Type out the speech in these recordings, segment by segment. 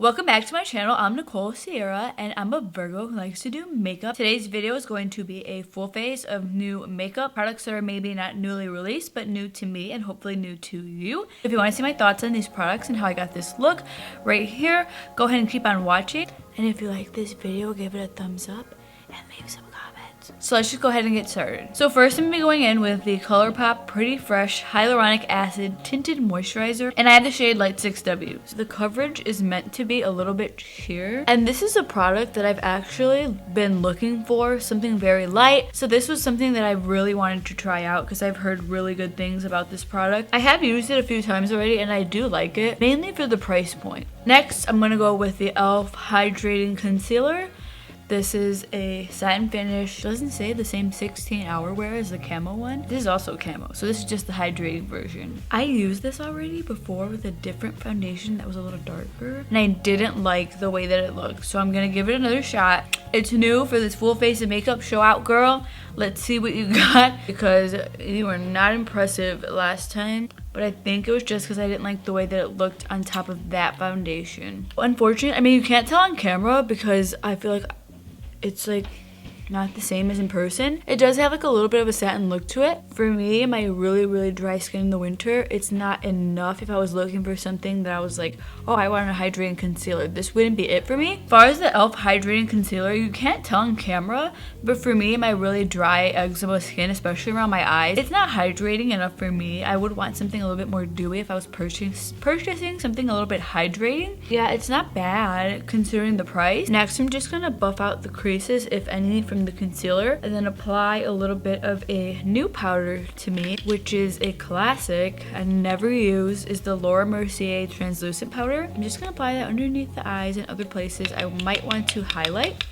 Welcome back to my channel. I'm Nicole Sierra and I'm a Virgo who likes to do makeup. Today's video is going to be a full face of new makeup products that are maybe not newly released but new to me and hopefully new to you. If you want to see my thoughts on these products and how I got this look right here, go ahead and keep on watching. And if you like this video, give it a thumbs up and leave some comments. So let's just go ahead and get started. So first I'm going to be going in with the Colourpop Pretty Fresh Hyaluronic Acid Tinted Moisturizer. And I have the shade Light 6W. So the coverage is meant to be a little bit sheer. And this is a product that I've actually been looking for, something very light. So this was something that I really wanted to try out because I've heard really good things about this product. I have used it a few times already and I do like it, mainly for the price point. Next, I'm going to go with the e.l.f. Hydrating Concealer. This is a satin finish. Doesn't say the same 16-hour wear as the camo one. This is also camo, so this is just the hydrating version. I used this already before with a different foundation that was a little darker, and I didn't like the way that it looked, so I'm gonna give it another shot. It's new for this full face of makeup. Show out, girl. Let's see what you got, because you were not impressive last time. But I think it was just because I didn't like the way that it looked on top of that foundation. Unfortunately, I mean, you can't tell on camera because I feel like it's like not the same as in person. It does have like a little bit of a satin look to it. For me, my really dry skin in the winter, it's not enough. If I was looking for something that I was like, oh, I want a hydrating concealer, this wouldn't be it for me. As far as the e.l.f. hydrating concealer, you can't tell on camera, but for me, my really dry eczema skin, especially around my eyes, it's not hydrating enough for me. I would want something a little bit more dewy if I was purchasing something a little bit hydrating. Yeah, it's not bad considering the price. Next, I'm just gonna buff out the creases, if any, from the concealer, and then apply a little bit of a new powder to me, which is a classic I never use, is the Mercier Translucent powder. I'm just gonna apply that underneath the eyes and other places I might want to highlight.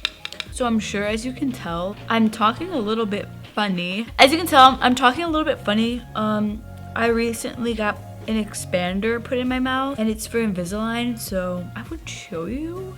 So I'm sure, as you can tell, I'm talking a little bit funny. As you can tell, I'm talking a little bit funny. I recently got an expander put in my mouth, and it's for Invisalign, so I would show you.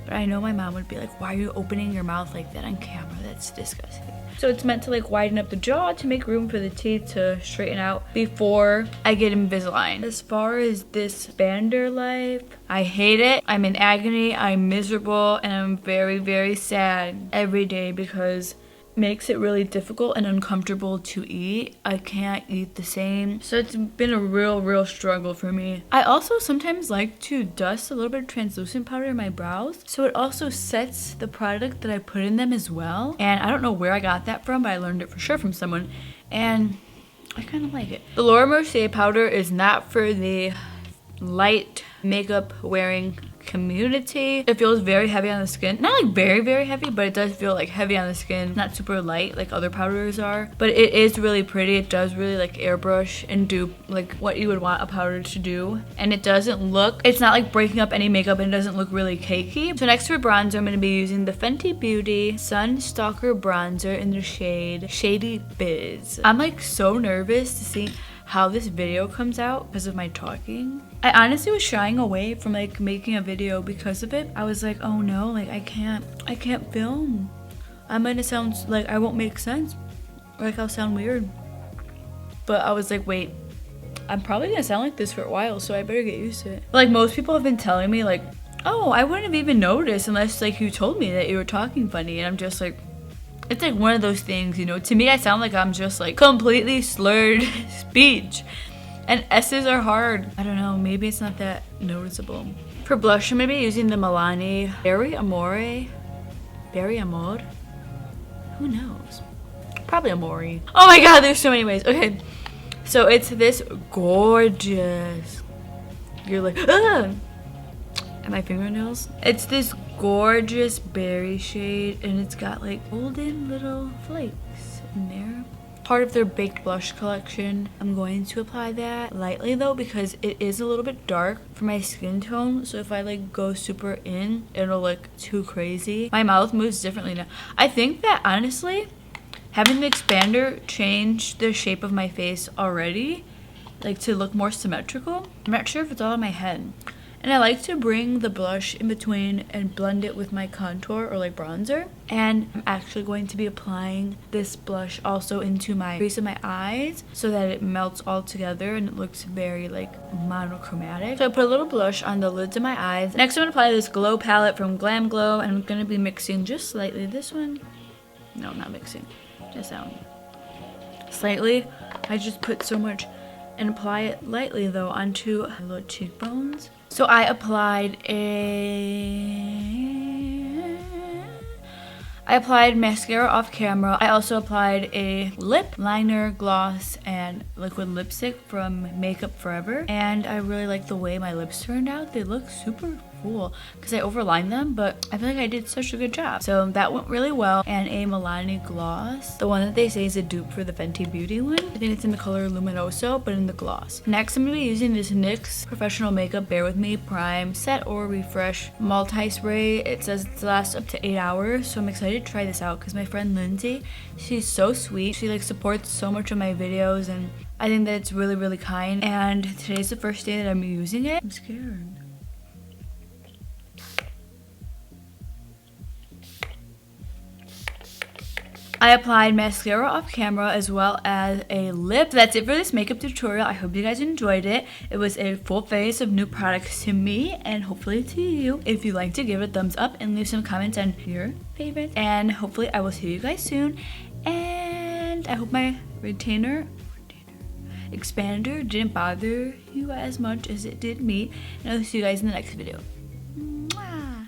But I know my mom would be like, why are you opening your mouth like that on camera? That's disgusting. So it's meant to like widen up the jaw to make room for the teeth to straighten out before I get Invisalign. As far as this expander life, I hate it. I'm in agony, I'm miserable, and I'm very sad every day because makes it really difficult and uncomfortable to eat. I can't eat the same. So it's been a real struggle for me. I also sometimes like to dust a little bit of translucent powder in my brows, so it also sets the product that I put in them as well. And I don't know where I got that from, but I learned it for sure from someone, and I kind of like it. The Mercier powder is not for the light makeup wearing community. It feels very heavy on the skin. Not like very heavy, but it does feel like heavy on the skin. Not super light like other powders are, but it is really pretty. It does really like airbrush and do like what you would want a powder to do. And it doesn't look, it's not like breaking up any makeup, and it doesn't look really cakey. So next for bronzer, I'm going to be using the Fenty Beauty Sun Stalk'r bronzer in the shade Shady Biz. I'm like so nervous to see how this video comes out because of my talking. I honestly was shying away from like making a video because of it. I was like, oh no, like I can't film. I'm gonna sound like I won't make sense, or like I'll sound weird. But I was like, wait, I'm probably gonna sound like this for a while, so I better get used to it. Like most people have been telling me like, oh, I wouldn't have even noticed unless like you told me that you were talking funny, and I'm just like, it's like one of those things, you know. To me, I sound like I'm just like completely slurred speech. And S's are hard. I don't know, maybe it's not that noticeable. For blush, I'm gonna be using the Milani Amore. Who knows? Probably Amore. Oh my god, there's so many ways. Okay, so it's this gorgeous, you're like, ah! And my fingernails. It's this gorgeous berry shade, and it's got like golden little flakes in there. Part of their baked blush collection. I'm going to apply that lightly though, because it is a little bit dark for my skin tone, so if I like go super in, it'll look too crazy. My mouth moves differently now. I think that honestly, having the expander changed the shape of my face already, like to look more symmetrical. I'm not sure if it's all in my head. And I like to bring the blush in between and blend it with my contour or like bronzer. And I'm actually going to be applying this blush also into my base of my eyes so that it melts all together and it looks very like monochromatic. So I put a little blush on the lids of my eyes. Next I'm going to apply this glow palette from GlamGlow, and I'm going to be mixing just slightly this one. No, not mixing. Just that one. Slightly. I just put so much and apply it lightly though onto my little cheekbones. So I applied mascara off camera. I also applied a lip liner, gloss, and liquid lipstick from Makeup Forever. And I really like the way my lips turned out. They look super cool because I overlined them, but I feel like I did such a good job. So that went really well. And a Milani gloss, the one that they say is a dupe for the Fenty Beauty one. I think it's in the color Luminoso, but in the gloss. Next, I'm going to be using this NYX Professional Makeup Bare With Me Prime Set or Refresh Multi-Spray. It says it lasts up to 8 hours, so I'm excited to try this out because my friend Lindsay, she's so sweet. She like supports so much of my videos, and I think that it's really, really kind. And today's the first day that I'm using it. I'm scared. I applied mascara off camera as well as a lip. That's it for this makeup tutorial. I hope you guys enjoyed it. It was a full face of new products to me and hopefully to you. If you'd like to give it a thumbs up and leave some comments on your favorites. And hopefully I will see you guys soon. And I hope my retainer expander didn't bother you as much as it did me. And I'll see you guys in the next video.